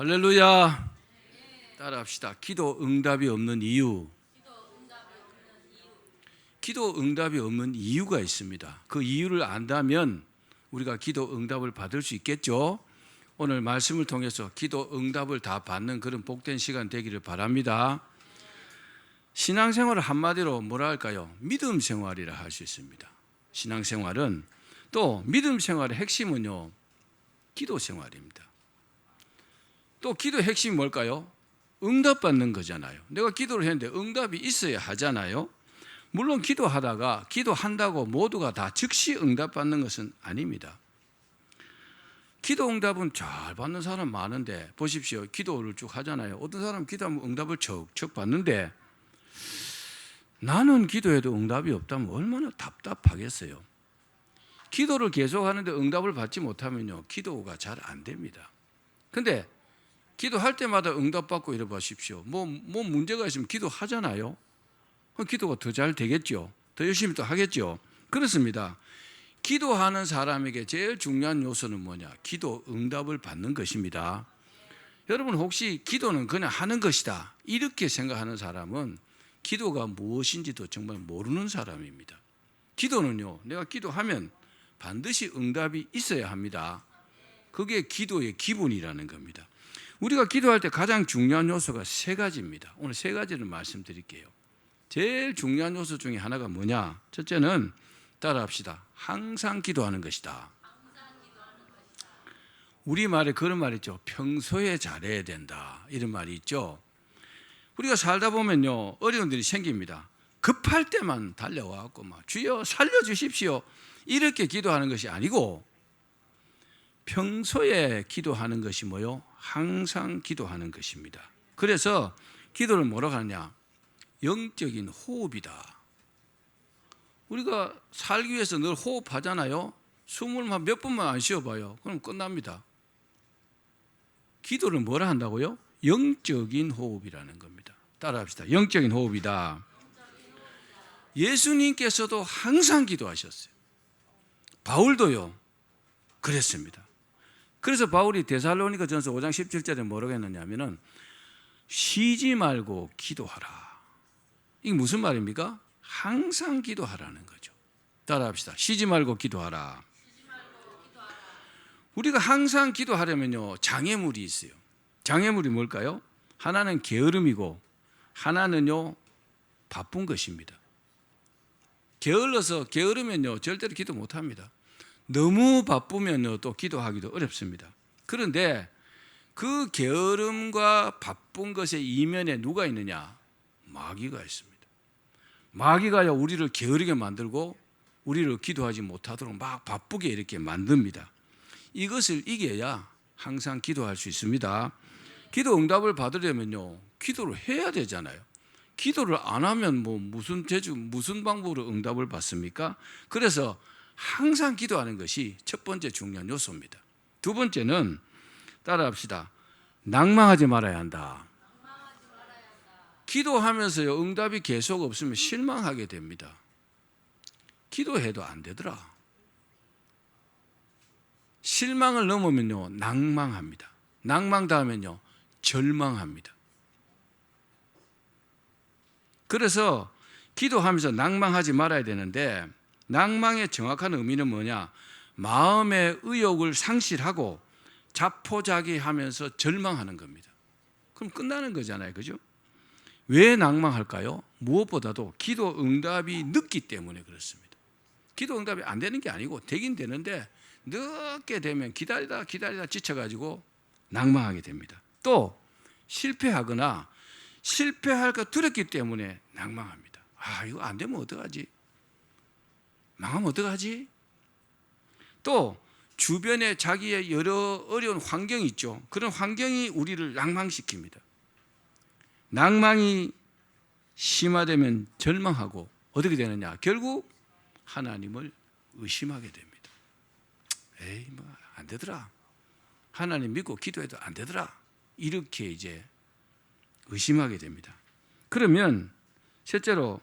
할렐루야. 따라합시다. 기도 응답이 없는 이유. 기도 응답이 없는 이유가 있습니다. 그 이유를 안다면 우리가 기도 응답을 받을 수 있겠죠. 오늘 말씀을 통해서 기도 응답을 다 받는 그런 복된 시간 되기를 바랍니다. 신앙생활을 한마디로 뭐라 할까요? 믿음 생활이라 할 수 있습니다. 신앙생활은 또 믿음 생활의 핵심은요, 기도 생활입니다. 또 기도의 핵심이 뭘까요? 응답받는 거잖아요. 내가 기도를 했는데 응답이 있어야 하잖아요. 물론 기도하다가 기도한다고 모두가 다 즉시 응답받는 것은 아닙니다. 기도 응답은 잘 받는 사람 많은데 보십시오. 기도를 쭉 하잖아요. 어떤 사람은 기도하면 응답을 척척 받는데 나는 기도해도 응답이 없다면 얼마나 답답하겠어요. 기도를 계속 하는데 응답을 받지 못하면요, 기도가 잘 안 됩니다. 근데 기도할 때마다 응답받고 이래 보십시오. 뭐 문제가 있으면 기도하잖아요. 그럼 기도가 더 잘 되겠죠. 더 열심히 또 하겠죠. 그렇습니다. 기도하는 사람에게 제일 중요한 요소는 뭐냐? 기도 응답을 받는 것입니다. 여러분 혹시 기도는 그냥 하는 것이다 이렇게 생각하는 사람은 기도가 무엇인지도 정말 모르는 사람입니다. 기도는요, 내가 기도하면 반드시 응답이 있어야 합니다. 그게 기도의 기본이라는 겁니다. 우리가 기도할 때 가장 중요한 요소가 세 가지입니다. 오늘 세 가지를 말씀드릴게요. 제일 중요한 요소 중에 하나가 뭐냐? 첫째는 따라합시다. 항상 기도하는 것이다. 우리말에 그런 말 있죠. 평소에 잘해야 된다. 이런 말이 있죠. 우리가 살다 보면요, 어려운 일이 생깁니다. 급할 때만 달려와갖고 막 주여 살려주십시오 이렇게 기도하는 것이 아니고 평소에 기도하는 것이 뭐요? 항상 기도하는 것입니다. 그래서 기도를 뭐라고 하느냐? 영적인 호흡이다. 우리가 살기 위해서 늘 호흡하잖아요. 숨을 몇 번만 안 쉬어봐요. 그럼 끝납니다. 기도를 뭐라 한다고요? 영적인 호흡이라는 겁니다. 따라합시다. 영적인 호흡이다. 예수님께서도 항상 기도하셨어요. 바울도요, 그랬습니다. 그래서 바울이 데살로니가 전서 5장 17절에 뭐라고 했느냐면은 쉬지 말고 기도하라. 이게 무슨 말입니까? 항상 기도하라는 거죠. 따라합시다. 쉬지 말고 기도하라. 우리가 항상 기도하려면요, 장애물이 있어요. 장애물이 뭘까요? 하나는 게으름이고 하나는요, 바쁜 것입니다. 게으르면요 절대로 기도 못합니다. 너무 바쁘면요 또 기도하기도 어렵습니다. 그런데 그 게으름과 바쁜 것의 이면에 누가 있느냐? 마귀가 있습니다. 마귀가요 우리를 게으르게 만들고 우리를 기도하지 못하도록 막 바쁘게 이렇게 만듭니다. 이것을 이겨야 항상 기도할 수 있습니다. 기도 응답을 받으려면요 기도를 해야 되잖아요. 기도를 안 하면 무슨 방법으로 응답을 받습니까? 그래서 항상 기도하는 것이 첫 번째 중요한 요소입니다. 두 번째는 따라합시다. 낭망하지 말아야 한다. 기도하면서요 응답이 계속 없으면 실망하게 됩니다. 기도해도 안 되더라. 실망을 넘으면요 낭망합니다. 낭망 다음엔요 절망합니다. 그래서 기도하면서 낭망하지 말아야 되는데 낭망의 정확한 의미는 뭐냐? 마음의 의욕을 상실하고 자포자기하면서 절망하는 겁니다. 그럼 끝나는 거잖아요. 그죠? 왜 낭망할까요? 무엇보다도 기도 응답이 늦기 때문에 그렇습니다. 기도 응답이 안 되는 게 아니고 되긴 되는데 늦게 되면 기다리다 지쳐가지고 낭망하게 됩니다. 또 실패하거나 실패할까 두렵기 때문에 낭망합니다. 이거 안 되면 어떡하지? 망하면 어떡하지? 또 주변에 자기의 여러 어려운 환경이 있죠. 그런 환경이 우리를 낭망시킵니다. 낭망이 심화되면 절망하고 어떻게 되느냐? 결국 하나님을 의심하게 됩니다. 안 되더라. 하나님 믿고 기도해도 안 되더라. 이렇게 이제 의심하게 됩니다. 그러면 셋째로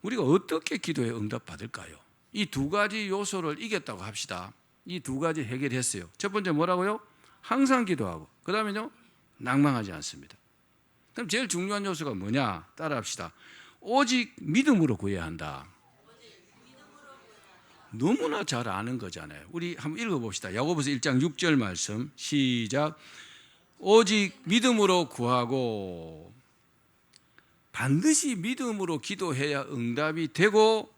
우리가 어떻게 기도에 응답받을까요? 이 두 가지 요소를 이겼다고 합시다. 이 두 가지 해결했어요. 첫 번째 뭐라고요? 항상 기도하고 그 다음에요 낭망하지 않습니다. 그럼 제일 중요한 요소가 뭐냐? 따라합시다. 오직 믿음으로 구해야 한다. 너무나 잘 아는 거잖아요. 우리 한번 읽어봅시다. 야고보서 1장 6절 말씀 시작. 오직 믿음으로 구하고 반드시 믿음으로 기도해야 응답이 되고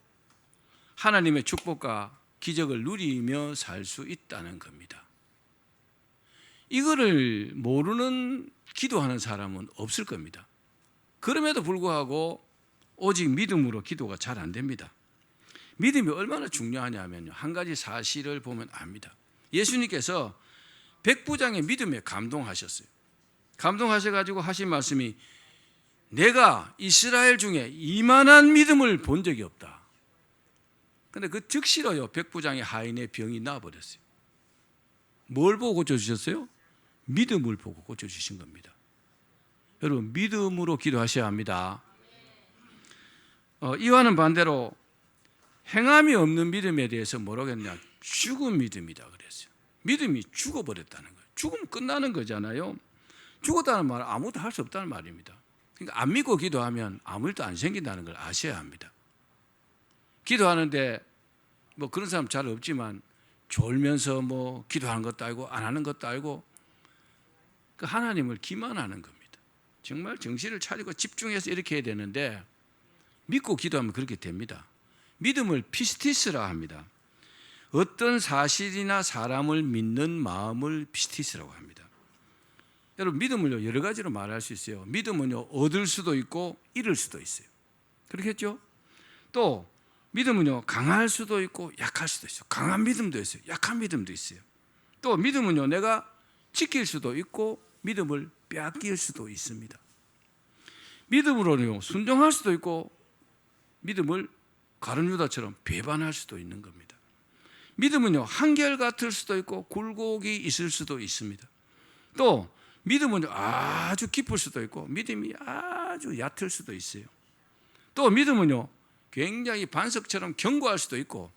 하나님의 축복과 기적을 누리며 살 수 있다는 겁니다. 이거를 모르는 기도하는 사람은 없을 겁니다. 그럼에도 불구하고 오직 믿음으로 기도가 잘 안 됩니다. 믿음이 얼마나 중요하냐면요, 한 가지 사실을 보면 압니다. 예수님께서 백부장의 믿음에 감동하셨어요. 감동하셔가지고 하신 말씀이 내가 이스라엘 중에 이만한 믿음을 본 적이 없다. 근데 그 즉시로요, 백부장의 하인의 병이 나아버렸어요. 뭘 보고 고쳐주셨어요? 믿음을 보고 고쳐주신 겁니다. 여러분, 믿음으로 기도하셔야 합니다. 이와는 반대로 행함이 없는 믿음에 대해서 뭐라고 했냐? 죽은 믿음이다 그랬어요. 믿음이 죽어버렸다는 거예요. 죽으면 끝나는 거잖아요. 죽었다는 말은 아무것도 할 수 없다는 말입니다. 그러니까 안 믿고 기도하면 아무 일도 안 생긴다는 걸 아셔야 합니다. 기도하는데 뭐 그런 사람 잘 없지만 졸면서 뭐 기도하는 것도 알고 안 하는 것도 알고 그 하나님을 기만하는 겁니다. 정말 정신을 차리고 집중해서 이렇게 해야 되는데 믿고 기도하면 그렇게 됩니다. 믿음을 피스티스라 합니다. 어떤 사실이나 사람을 믿는 마음을 피스티스라고 합니다. 여러분, 믿음을요 여러 가지로 말할 수 있어요. 믿음은요 얻을 수도 있고 잃을 수도 있어요. 그렇겠죠? 또 믿음은요 강할 수도 있고 약할 수도 있어요. 강한 믿음도 있어요. 약한 믿음도 있어요. 또 믿음은요 내가 지킬 수도 있고 믿음을 빼앗길 수도 있습니다. 믿음으로는요 순종할 수도 있고 믿음을 가룟 유다처럼 배반할 수도 있는 겁니다. 믿음은요 한결같을 수도 있고 굴곡이 있을 수도 있습니다. 또 믿음은 아주 깊을 수도 있고 믿음이 아주 얕을 수도 있어요. 또 믿음은요 굉장히 반석처럼 견고할 수도 있고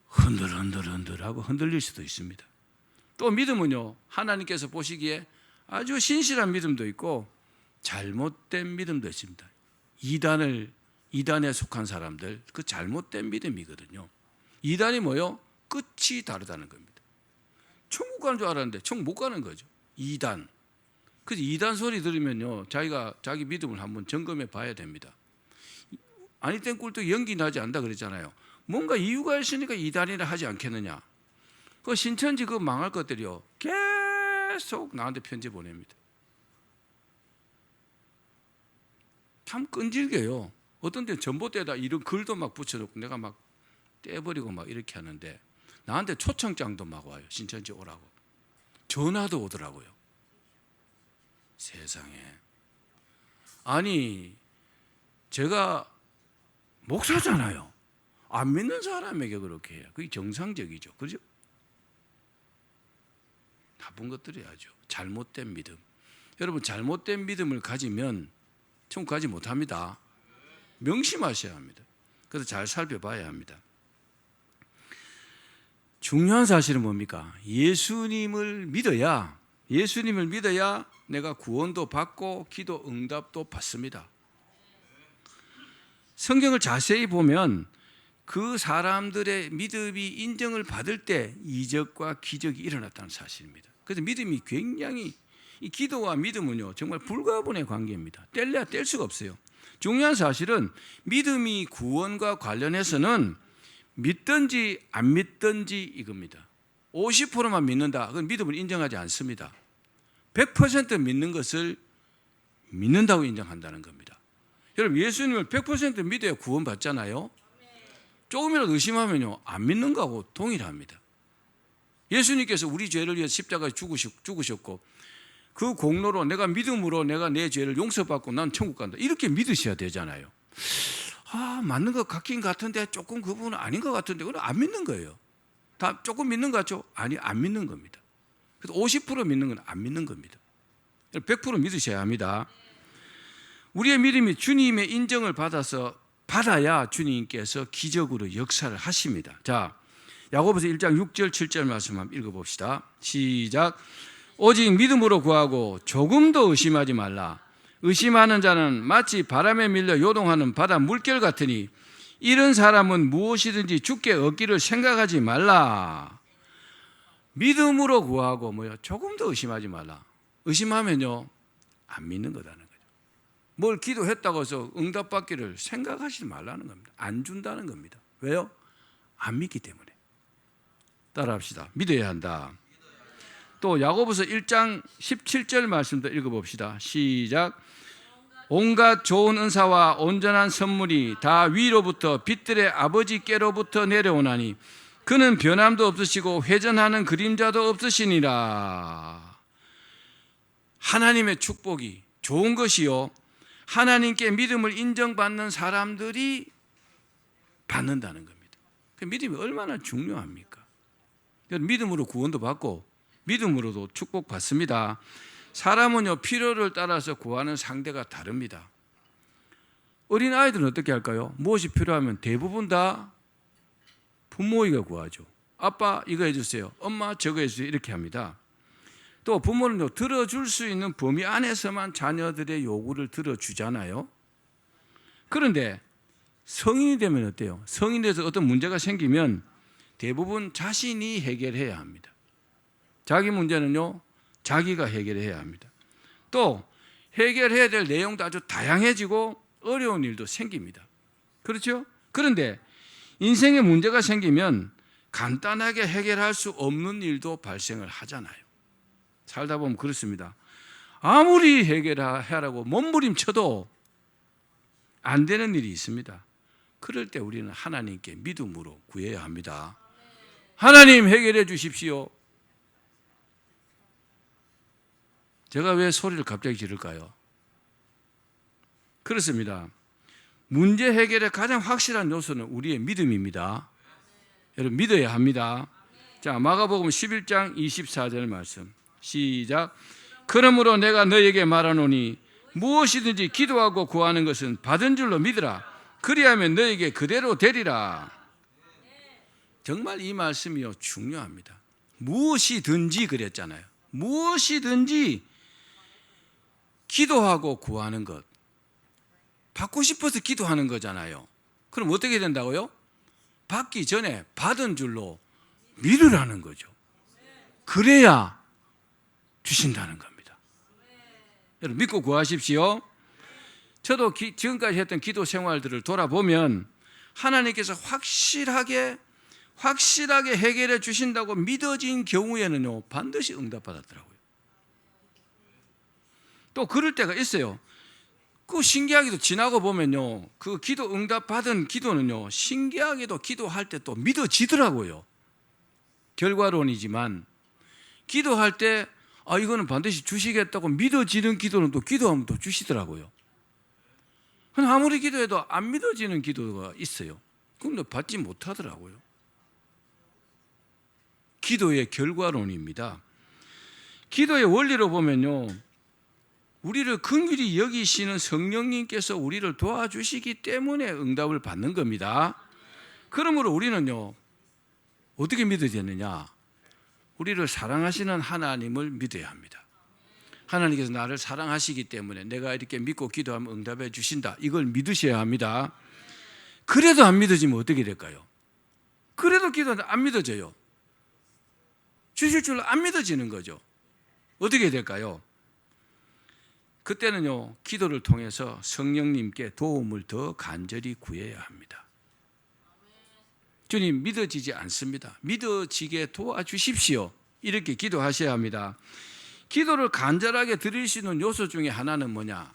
흔들흔들하고 흔들릴 수도 있습니다. 또 믿음은요 하나님께서 보시기에 아주 신실한 믿음도 있고 잘못된 믿음도 있습니다. 이단에 속한 사람들, 그 잘못된 믿음이거든요. 이단이 뭐요? 끝이 다르다는 겁니다. 천국 가는 줄 알았는데 천국 못 가는 거죠. 이단. 그래서 이단 소리 들으면요 자기 믿음을 한번 점검해 봐야 됩니다. 아니 땐 꿀떡 연기 나지 않다 그랬잖아요. 뭔가 이유가 있으니까 이단이라 하지 않겠느냐. 그 신천지 그 망할 것들이요 계속 나한테 편지 보냅니다. 참 끈질겨요. 어떤 때는 전봇대에다 이런 글도 막 붙여놓고 내가 막 떼버리고 막 이렇게 하는데 나한테 초청장도 막 와요. 신천지 오라고. 전화도 오더라고요. 세상에. 아니 제가 목사잖아요. 안 믿는 사람에게 그렇게 해요. 그게 정상적이죠. 그죠? 나쁜 것들이야죠. 잘못된 믿음. 여러분 잘못된 믿음을 가지면 천국 가지 못합니다. 명심하셔야 합니다. 그래서 잘 살펴봐야 합니다. 중요한 사실은 뭡니까? 예수님을 믿어야 내가 구원도 받고 기도 응답도 받습니다. 성경을 자세히 보면 그 사람들의 믿음이 인정을 받을 때 이적과 기적이 일어났다는 사실입니다. 그래서 믿음이 굉장히 이 기도와 믿음은요 정말 불가분의 관계입니다. 뗄래야 뗄 수가 없어요. 중요한 사실은 믿음이 구원과 관련해서는 믿든지 안 믿든지 이겁니다. 50%만 믿는다. 그건 믿음을 인정하지 않습니다. 100% 믿는 것을 믿는다고 인정한다는 겁니다. 여러분 예수님을 100% 믿어야 구원 받잖아요. 조금이라도 의심하면요 안 믿는 거하고 동일합니다. 예수님께서 우리 죄를 위해 십자가에 죽으셨고 그 공로로 내가 믿음으로 내가 내 죄를 용서받고 난 천국 간다. 이렇게 믿으셔야 되잖아요. 맞는 것 같긴 같은데 조금 그 부분은 아닌 것 같은데 그건 안 믿는 거예요. 다 조금 믿는 것 같죠? 아니 안 믿는 겁니다. 그래서 50% 믿는 건 안 믿는 겁니다. 100% 믿으셔야 합니다. 우리의 믿음이 주님의 인정을 받아야 주님께서 기적으로 역사를 하십니다. 자, 야고보서 1장 6절 7절 말씀 한번 읽어봅시다. 시작. 오직 믿음으로 구하고 조금도 의심하지 말라. 의심하는 자는 마치 바람에 밀려 요동하는 바다 물결 같으니 이런 사람은 무엇이든지 주께 얻기를 생각하지 말라. 믿음으로 구하고 조금도 의심하지 말라. 의심하면요 안 믿는 거다는 거죠. 뭘 기도했다고 해서 응답받기를 생각하지 말라는 겁니다. 안 준다는 겁니다. 왜요? 안 믿기 때문에. 따라합시다. 믿어야 한다. 또 야고보서 1장 17절 말씀도 읽어봅시다. 시작. 온갖 좋은 은사와 온전한 선물이 다 위로부터 빛들의 아버지께로부터 내려오나니 그는 변함도 없으시고 회전하는 그림자도 없으시니라. 하나님의 축복이 좋은 것이요 하나님께 믿음을 인정받는 사람들이 받는다는 겁니다. 그 믿음이 얼마나 중요합니까? 믿음으로 구원도 받고 믿음으로도 축복받습니다. 사람은요 필요를 따라서 구하는 상대가 다릅니다. 어린 아이들은 어떻게 할까요? 무엇이 필요하면 대부분 다 부모에게 구하죠. 아빠 이거 해주세요. 엄마 저거 해주세요. 이렇게 합니다. 또 부모는요 들어줄 수 있는 범위 안에서만 자녀들의 요구를 들어주잖아요. 그런데 성인이 되면 어때요? 성인이 돼서 어떤 문제가 생기면 대부분 자신이 해결해야 합니다. 자기 문제는요 자기가 해결해야 합니다. 또 해결해야 될 내용도 아주 다양해지고 어려운 일도 생깁니다. 그렇죠? 그런데 인생에 문제가 생기면 간단하게 해결할 수 없는 일도 발생을 하잖아요. 살다 보면 그렇습니다. 아무리 해결하라고 몸부림쳐도 안 되는 일이 있습니다. 그럴 때 우리는 하나님께 믿음으로 구해야 합니다. 하나님 해결해 주십시오. 제가 왜 소리를 갑자기 지를까요? 그렇습니다. 문제 해결의 가장 확실한 요소는 우리의 믿음입니다. 여러분 믿어야 합니다. 자, 마가복음 11장 24절 말씀 시작. 그러므로 내가 너에게 말하노니 무엇이든지 기도하고 구하는 것은 받은 줄로 믿으라. 그리하면 너에게 그대로 되리라. 정말 이 말씀이요 중요합니다. 무엇이든지 그랬잖아요. 무엇이든지 기도하고 구하는 것. 받고 싶어서 기도하는 거잖아요. 그럼 어떻게 된다고요? 받기 전에 받은 줄로 믿으라는 거죠. 그래야 주신다는 겁니다. 여러분 믿고 구하십시오. 저도 지금까지 했던 기도 생활들을 돌아보면 하나님께서 확실하게 해결해 주신다고 믿어진 경우에는요 반드시 응답받았더라고요. 또 그럴 때가 있어요. 그 신기하게도 지나고 보면요 그 기도 응답받은 기도는요 신기하게도 기도할 때 또 믿어지더라고요. 결과론이지만 기도할 때 이거는 반드시 주시겠다고 믿어지는 기도는 또 기도하면 또 주시더라고요. 아무리 기도해도 안 믿어지는 기도가 있어요. 그럼 받지 못하더라고요. 기도의 결과론입니다. 기도의 원리로 보면요 우리를 긍휼히 여기시는 성령님께서 우리를 도와주시기 때문에 응답을 받는 겁니다. 그러므로 우리는요 어떻게 믿어야 되느냐? 우리를 사랑하시는 하나님을 믿어야 합니다. 하나님께서 나를 사랑하시기 때문에 내가 이렇게 믿고 기도하면 응답해 주신다. 이걸 믿으셔야 합니다. 그래도 안 믿어지면 어떻게 될까요? 그래도 기도하는데 안 믿어져요. 주실 줄 안 믿어지는 거죠. 어떻게 될까요? 그때는요 기도를 통해서 성령님께 도움을 더 간절히 구해야 합니다. 주님 믿어지지 않습니다. 믿어지게 도와주십시오. 이렇게 기도하셔야 합니다. 기도를 간절하게 드릴 수 있는 요소 중에 하나는 뭐냐?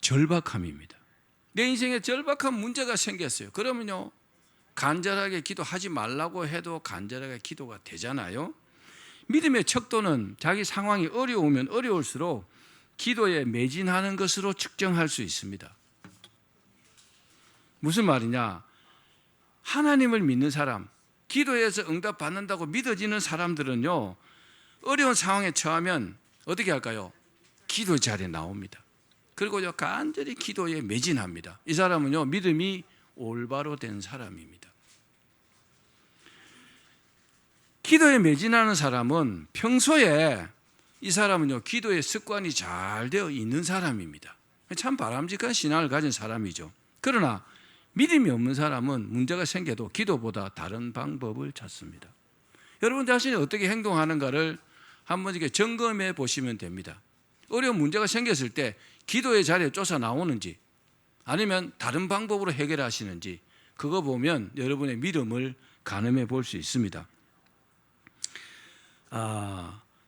절박함입니다. 내 인생에 절박한 문제가 생겼어요. 그러면요 간절하게 기도하지 말라고 해도 간절하게 기도가 되잖아요. 믿음의 척도는 자기 상황이 어려우면 어려울수록 기도에 매진하는 것으로 측정할 수 있습니다. 무슨 말이냐? 하나님을 믿는 사람, 기도해서 응답 받는다고 믿어지는 사람들은요 어려운 상황에 처하면 어떻게 할까요? 기도 자리에 나옵니다. 그리고 간절히 기도에 매진합니다. 이 사람은요 믿음이 올바로 된 사람입니다. 기도에 매진하는 사람은 평소에 이 사람은요, 기도의 습관이 잘 되어 있는 사람입니다. 참 바람직한 신앙을 가진 사람이죠. 그러나 믿음이 없는 사람은 문제가 생겨도 기도보다 다른 방법을 찾습니다. 여러분 자신이 어떻게 행동하는가를 한번 이렇게 점검해 보시면 됩니다. 어려운 문제가 생겼을 때 기도의 자리에 쫓아 나오는지 아니면 다른 방법으로 해결하시는지 그거 보면 여러분의 믿음을 가늠해 볼 수 있습니다.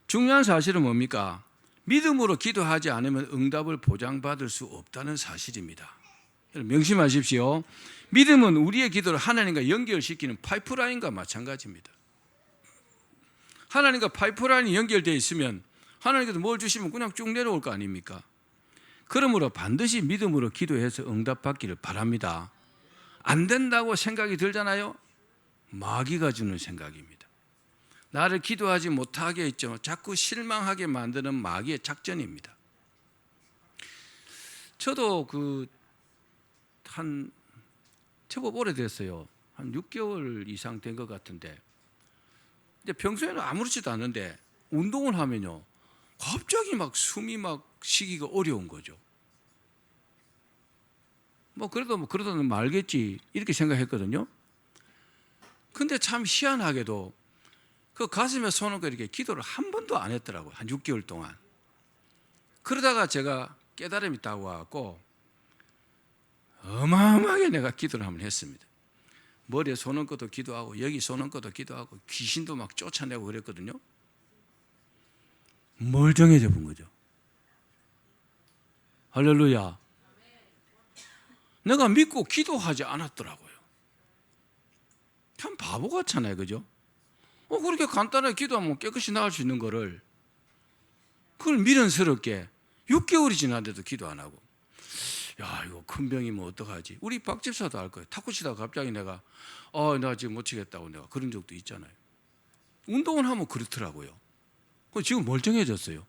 중요한 사실은 뭡니까? 믿음으로 기도하지 않으면 응답을 보장받을 수 없다는 사실입니다. 명심하십시오. 믿음은 우리의 기도를 하나님과 연결시키는 파이프라인과 마찬가지입니다. 하나님과 파이프라인이 연결되어 있으면 하나님께서 뭘 주시면 그냥 쭉 내려올 거 아닙니까? 그러므로 반드시 믿음으로 기도해서 응답받기를 바랍니다. 안 된다고 생각이 들잖아요. 마귀가 주는 생각입니다. 나를 기도하지 못하게 했죠. 자꾸 실망하게 만드는 마귀의 작전입니다. 저도 제법 오래됐어요. 한 6개월 이상 된 것 같은데 이제 평소에는 아무렇지도 않은데 운동을 하면요 갑자기 막 숨이 막 쉬기가 어려운 거죠. 그러다는 말겠지 이렇게 생각했거든요. 근데 참 희한하게도 그 가슴에 손을 얹고 이렇게 기도를 한 번도 안 했더라고요. 한 6개월 동안. 그러다가 제가 깨달음이 딱 와갖고 어마어마하게 내가 기도를 한번 했습니다. 머리에 손 얹고도 기도하고 여기 손 얹고도 기도하고 귀신도 막 쫓아내고 그랬거든요. 멀쩡해져 본 거죠. 할렐루야. 내가 믿고 기도하지 않았더라고요. 참 바보 같잖아요. 그죠? 그렇게 간단하게 기도하면 깨끗이 나을 수 있는 거를 그걸 미련스럽게 6개월이 지났는데도 기도 안 하고 야 이거 큰 병이면 어떡하지? 우리 박 집사도 알 거예요. 탁구 치다가 갑자기 내가 지금 못 치겠다고 내가 그런 적도 있잖아요. 운동을 하면 그렇더라고요. 지금 멀쩡해졌어요.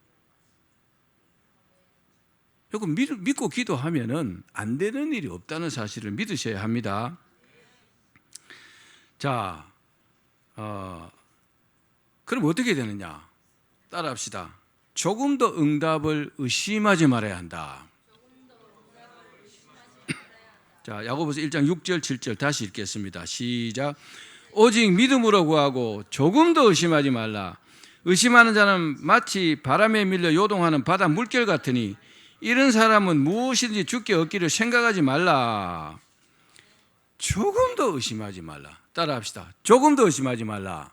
여러분 믿고 기도하면은 안 되는 일이 없다는 사실을 믿으셔야 합니다. 자, 그럼 어떻게 되느냐? 따라합시다. 조금 더 응답을 의심하지 말아야 한다. 자, 야고보서 1장 6절 7절 다시 읽겠습니다. 시작. 오직 믿음으로 구하고 조금 더 의심하지 말라. 의심하는 자는 마치 바람에 밀려 요동하는 바다 물결 같으니 이런 사람은 무엇이든지 주께 얻기를 생각하지 말라. 조금 더 의심하지 말라. 따라합시다. 조금 더 의심하지 말라.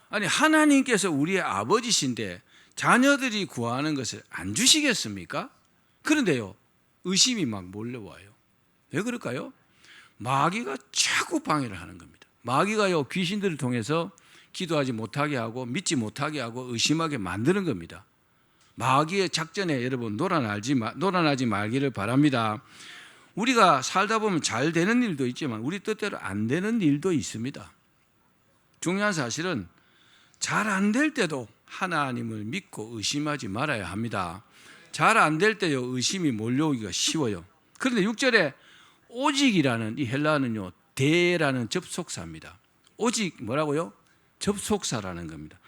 아니 하나님께서 우리의 아버지신데 자녀들이 구하는 것을 안 주시겠습니까? 그런데요 의심이 막 몰려와요. 왜 그럴까요? 마귀가 자꾸 방해를 하는 겁니다. 마귀가요 귀신들을 통해서 기도하지 못하게 하고 믿지 못하게 하고 의심하게 만드는 겁니다. 마귀의 작전에 여러분 놀아나지 말기를 바랍니다. 우리가 살다 보면 잘 되는 일도 있지만 우리 뜻대로 안 되는 일도 있습니다. 중요한 사실은 잘 안 될 때도 하나님을 믿고 의심하지 말아야 합니다. 잘 안 될 때요 의심이 몰려오기가 쉬워요. 그런데 6절에 오직이라는 이 헬라어는요 대라는 접속사입니다. 오직 뭐라고요? 접속사라는 겁니다.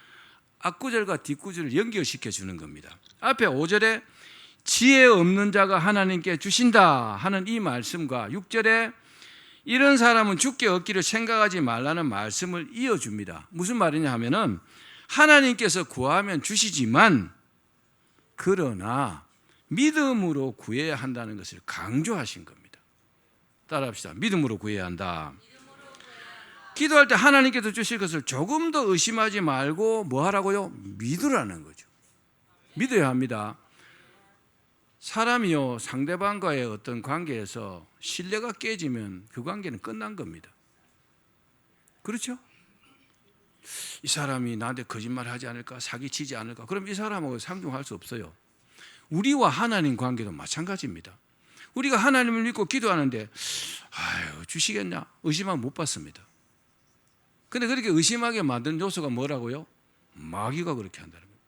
앞구절과 뒷구절을 연결시켜 주는 겁니다. 앞에 5절에 지혜 없는 자가 하나님께 주신다 하는 이 말씀과 6절에 이런 사람은 주께 얻기를 생각하지 말라는 말씀을 이어줍니다. 무슨 말이냐 하면은 하나님께서 구하면 주시지만 그러나 믿음으로 구해야 한다는 것을 강조하신 겁니다. 따라합시다. 믿음으로 구해야 한다. 기도할 때 하나님께서 주실 것을 조금 더 의심하지 말고 뭐 하라고요? 믿으라는 거죠. 믿어야 합니다. 사람이요 상대방과의 어떤 관계에서 신뢰가 깨지면 그 관계는 끝난 겁니다. 그렇죠? 이 사람이 나한테 거짓말하지 않을까, 사기치지 않을까, 그럼 이 사람하고 상종할 수 없어요. 우리와 하나님 관계도 마찬가지입니다. 우리가 하나님을 믿고 기도하는데 주시겠냐? 의심하면 못 받습니다. 근데 그렇게 의심하게 만든 요소가 뭐라고요? 마귀가 그렇게 한다는 거예요.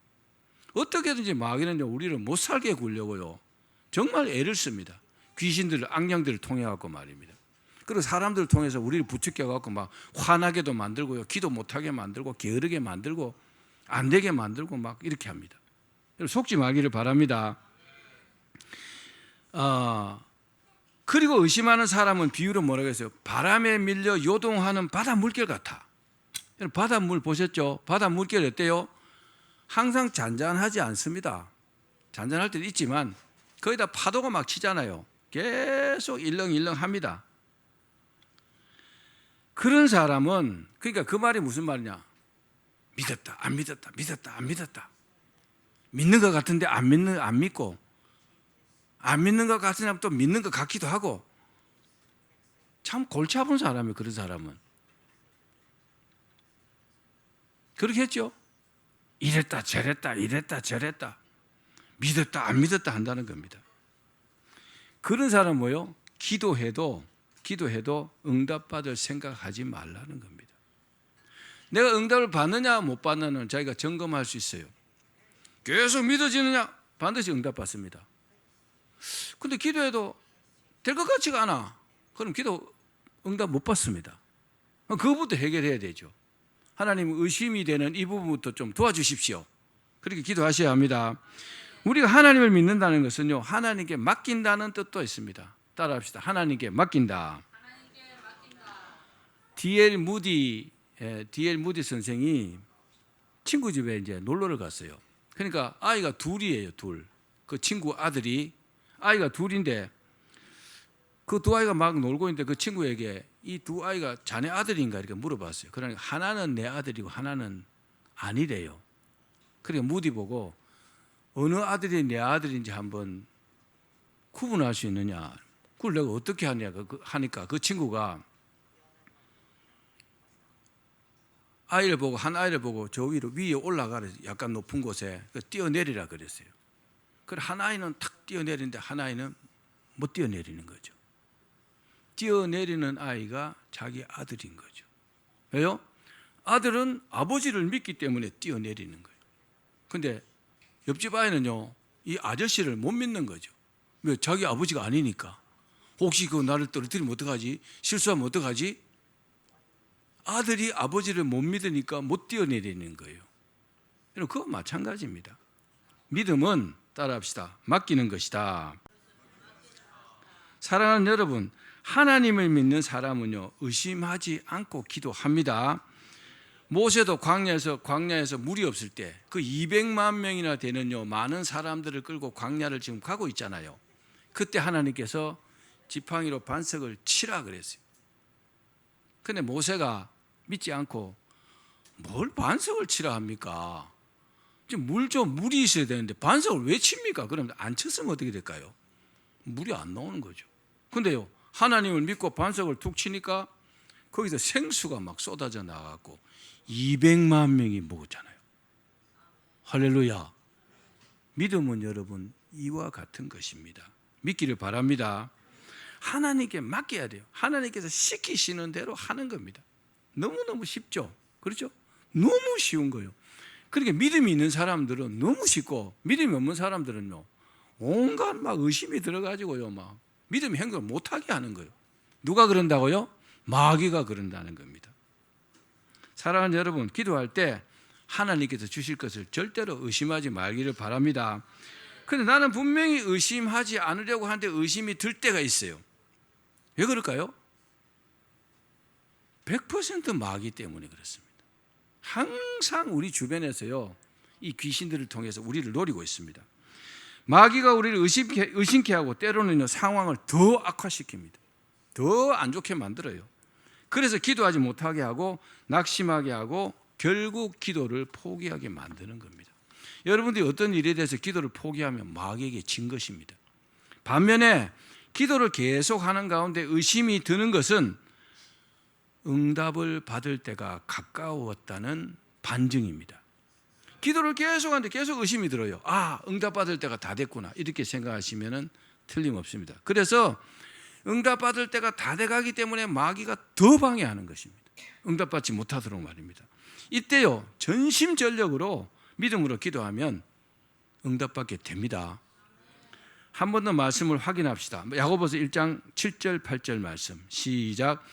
어떻게든지 마귀는요 우리를 못 살게 굴려고요 정말 애를 씁니다. 귀신들을 악령들을 통해 갖고 말입니다. 그리고 사람들을 통해서 우리를 부추겨 갖고 막 화나게도 만들고요, 기도 못하게 만들고 게으르게 만들고 안 되게 만들고 막 이렇게 합니다. 속지 말기를 바랍니다. 그리고 의심하는 사람은 비유로 뭐라고 했어요? 바람에 밀려 요동하는 바다 물결 같아. 바닷물 보셨죠? 바다 물결 어때요? 항상 잔잔하지 않습니다. 잔잔할 때도 있지만 거기다 파도가 막 치잖아요. 계속 일렁일렁합니다. 그런 사람은, 그러니까 그 말이 무슨 말이냐? 믿었다, 안 믿었다, 믿었다, 안 믿었다. 믿는 것 같은데 안 믿고, 안 믿는 것 같으면 또 믿는 것 같기도 하고, 참 골치 아픈 사람이에요. 그런 사람은 그렇게 했죠. 이랬다 저랬다 이랬다 저랬다, 믿었다 안 믿었다 한다는 겁니다. 그런 사람은 뭐요? 기도해도 응답받을 생각하지 말라는 겁니다. 내가 응답을 받느냐 못 받느냐는 자기가 점검할 수 있어요. 계속 믿어지느냐? 반드시 응답받습니다. 근데 기도해도 될 것 같지가 않아. 그럼 기도 응답 못 받습니다. 그거부터 해결해야 되죠. 하나님, 의심이 되는 이 부분부터 좀 도와주십시오. 그렇게 기도하셔야 합니다. 우리가 하나님을 믿는다는 것은요, 하나님께 맡긴다는 뜻도 있습니다. 따라합시다. 하나님께 맡긴다. D.L. 무디 선생이 친구 집에 이제 놀러를 갔어요. 그러니까 아이가 둘이에요, 둘. 그 친구 아들이, 아이가 둘인데 그 두 아이가 막 놀고 있는데 그 친구에게 이 두 아이가 자네 아들인가 이렇게 물어봤어요. 그러니까 하나는 내 아들이고 하나는 아니래요. 그러니까 무디 보고 어느 아들이 내 아들인지 한번 구분할 수 있느냐, 그걸 내가 어떻게 하니까 그 친구가 아이를 보고, 한 아이를 보고 저 위에 올라가라, 약간 높은 곳에 뛰어내리라 그랬어요. 그래 한 아이는 탁 뛰어내리는데 한 아이는 못 뛰어내리는 거죠. 뛰어내리는 아이가 자기 아들인 거죠. 왜요? 아들은 아버지를 믿기 때문에 뛰어내리는 거예요. 근데 옆집 아이는요, 이 아저씨를 못 믿는 거죠. 왜? 자기 아버지가 아니니까. 혹시 그 나를 떨어뜨리면 어떡하지? 실수하면 어떡하지? 아들이 아버지를 못 믿으니까 못 뛰어내리는 거예요. 그거 마찬가지입니다. 믿음은, 따라합시다, 맡기는 것이다. 사랑하는 여러분, 하나님을 믿는 사람은요, 의심하지 않고 기도합니다. 모세도 광야에서 물이 없을 때 그 200만 명이나 되는 많은 사람들을 끌고 광야를 지금 가고 있잖아요. 그때 하나님께서 지팡이로 반석을 치라 그랬어요. 근데 모세가 믿지 않고 뭘 반석을 치라 합니까? 지금 물이 있어야 되는데 반석을 왜 칩니까? 그러면 안 쳤으면 어떻게 될까요? 물이 안 나오는 거죠. 근데요, 하나님을 믿고 반석을 툭 치니까 거기서 생수가 막 쏟아져 나가고 200만 명이 먹었잖아요. 할렐루야. 믿음은 여러분 이와 같은 것입니다. 믿기를 바랍니다. 하나님께 맡겨야 돼요. 하나님께서 시키시는 대로 하는 겁니다. 너무너무 쉽죠? 그렇죠? 너무 쉬운 거예요. 그러니까 믿음이 있는 사람들은 너무 쉽고, 믿음이 없는 사람들은요, 온갖 막 의심이 들어가지고요, 막 믿음의 행동을 못하게 하는 거예요. 누가 그런다고요? 마귀가 그런다는 겁니다. 사랑하는 여러분, 기도할 때 하나님께서 주실 것을 절대로 의심하지 말기를 바랍니다. 그런데 나는 분명히 의심하지 않으려고 하는데 의심이 들 때가 있어요. 왜 그럴까요? 100% 마귀 때문에 그렇습니다. 항상 우리 주변에서요, 이 귀신들을 통해서 우리를 노리고 있습니다. 마귀가 우리를 의심케 하고 때로는 상황을 더 악화시킵니다. 더 안 좋게 만들어요. 그래서 기도하지 못하게 하고 낙심하게 하고 결국 기도를 포기하게 만드는 겁니다. 여러분들이 어떤 일에 대해서 기도를 포기하면 마귀에게 진 것입니다. 반면에 기도를 계속하는 가운데 의심이 드는 것은 응답을 받을 때가 가까웠다는 반증입니다. 기도를 계속하는데 계속 의심이 들어요. 응답받을 때가 다 됐구나, 이렇게 생각하시면 틀림없습니다. 그래서 응답받을 때가 다 돼가기 때문에 마귀가 더 방해하는 것입니다. 응답받지 못하도록 말입니다. 이때요, 전심전력으로 믿음으로 기도하면 응답받게 됩니다. 한 번 더 말씀을 확인합시다. 야고보서 1장 7절 8절 말씀 시작.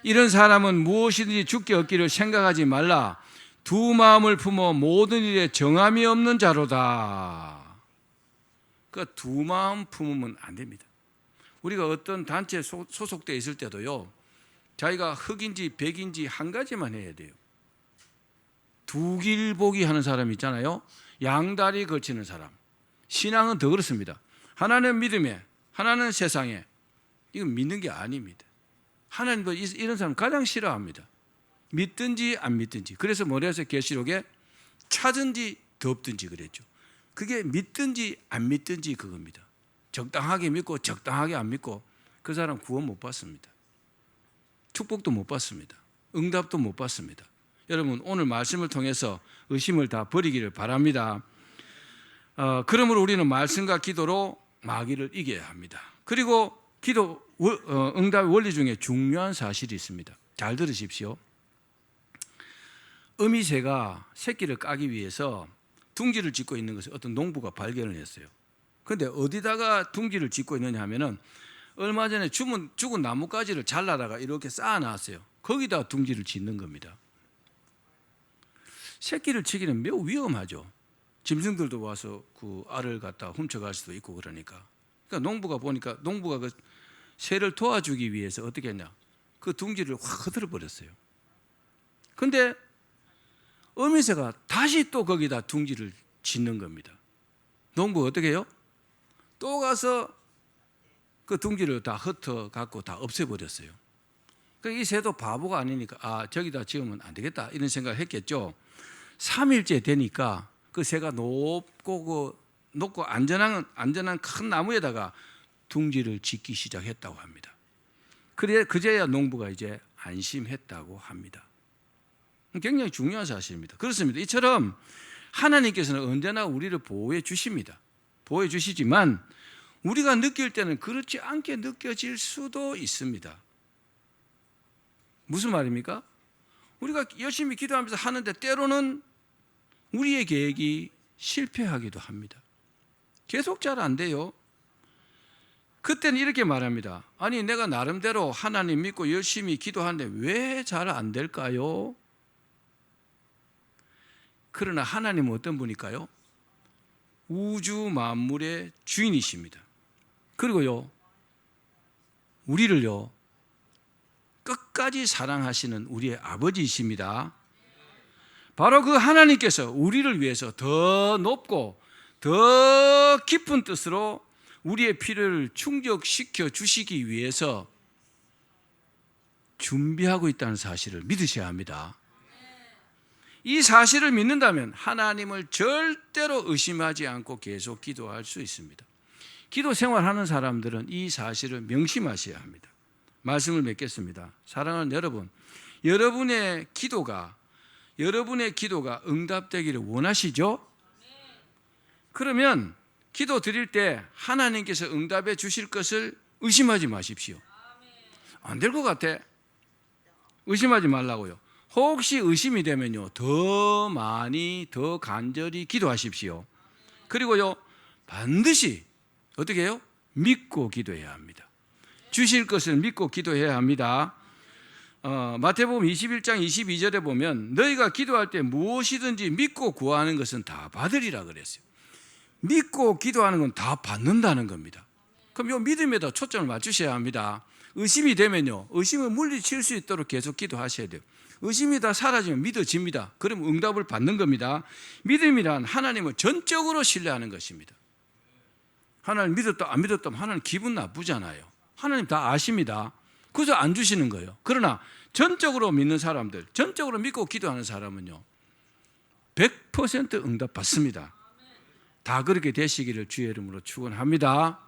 이런 사람은 무엇이든지 죽게 얻기를 생각하지 말라. 두 마음을 품어 모든 일에 정함이 없는 자로다. 그러니까 두 마음 품으면 안 됩니다. 우리가 어떤 단체에 소속되어 있을 때도요, 자기가 흑인지 백인지 한 가지만 해야 돼요. 두 길 보기 하는 사람 있잖아요. 양다리 걸치는 사람. 신앙은 더 그렇습니다. 하나는 믿음에, 하나는 세상에. 이건 믿는 게 아닙니다. 하나님도 이런 사람 가장 싫어합니다. 믿든지 안 믿든지. 그래서 뭐래서 계시록에 차든지 덥든지 그랬죠. 그게 믿든지 안 믿든지 그겁니다. 적당하게 믿고 적당하게 안 믿고 그 사람 구원 못 받습니다. 축복도 못 받습니다. 응답도 못 받습니다. 여러분 오늘 말씀을 통해서 의심을 다 버리기를 바랍니다. 그러므로 우리는 말씀과 기도로 마귀를 이겨야 합니다. 그리고 기도 응답의 원리 중에 중요한 사실이 있습니다. 잘 들으십시오. 어미새가 새끼를 까기 위해서 둥지를 짓고 있는 것을 어떤 농부가 발견을 했어요. 그런데 어디다가 둥지를 짓고 있느냐 하면은 얼마 전에 죽은 나뭇가지를 잘라다가 이렇게 쌓아놨어요. 거기다 둥지를 짓는 겁니다. 새끼를 치기는 매우 위험하죠. 짐승들도 와서 그 알을 갖다 훔쳐갈 수도 있고 그러니까. 그러니까 농부가 보니까 농부가 그 새를 도와주기 위해서 어떻게 했냐? 그 둥지를 확 흔들어 버렸어요. 근데 어미새가 다시 또 거기다 둥지를 짓는 겁니다. 농부가 어떻게 해요? 또 가서 그 둥지를 다 흩어 갖고 다 없애버렸어요. 그러니까 이 새도 바보가 아니니까 저기다 지으면 안 되겠다 이런 생각을 했겠죠. 3일째 되니까 그 새가 높고 안전한 큰 나무에다가 둥지를 짓기 시작했다고 합니다. 그제야 농부가 이제 안심했다고 합니다. 굉장히 중요한 사실입니다. 그렇습니다. 이처럼 하나님께서는 언제나 우리를 보호해 주십니다. 보호해 주시지만 우리가 느낄 때는 그렇지 않게 느껴질 수도 있습니다. 무슨 말입니까? 우리가 열심히 기도하면서 하는데 때로는 우리의 계획이 실패하기도 합니다. 계속 잘 안 돼요. 그때는 이렇게 말합니다. 아니 내가 나름대로 하나님 믿고 열심히 기도하는데 왜 잘 안 될까요? 그러나 하나님은 어떤 분일까요? 우주 만물의 주인이십니다. 그리고요 우리를요 끝까지 사랑하시는 우리의 아버지이십니다. 바로 그 하나님께서 우리를 위해서 더 높고 더 깊은 뜻으로 우리의 필요를 충족시켜 주시기 위해서 준비하고 있다는 사실을 믿으셔야 합니다. 이 사실을 믿는다면 하나님을 절대로 의심하지 않고 계속 기도할 수 있습니다. 기도 생활하는 사람들은 이 사실을 명심하셔야 합니다. 말씀을 맺겠습니다. 사랑하는 여러분, 여러분의 기도가 응답되기를 원하시죠? 그러면 기도 드릴 때 하나님께서 응답해 주실 것을 의심하지 마십시오. 안 될 것 같아. 의심하지 말라고요. 혹시 의심이 되면요 더 많이 더 간절히 기도하십시오. 그리고요 반드시 어떻게 해요? 믿고 기도해야 합니다. 주실 것을 믿고 기도해야 합니다. 마태복음 21장 22절에 보면 너희가 기도할 때 무엇이든지 믿고 구하는 것은 다 받으리라 그랬어요. 믿고 기도하는 건 다 받는다는 겁니다. 그럼 이 믿음에다 초점을 맞추셔야 합니다. 의심이 되면요 의심을 물리칠 수 있도록 계속 기도하셔야 돼요. 의심이 다 사라지면 믿어집니다. 그럼 응답을 받는 겁니다. 믿음이란 하나님을 전적으로 신뢰하는 것입니다. 하나님 믿었다 안 믿었다 하면 하나님 기분 나쁘잖아요. 하나님 다 아십니다. 그래서 안 주시는 거예요. 그러나 전적으로 믿는 사람들, 전적으로 믿고 기도하는 사람은요 100% 응답 받습니다. 다 그렇게 되시기를 주의 이름으로 축원합니다.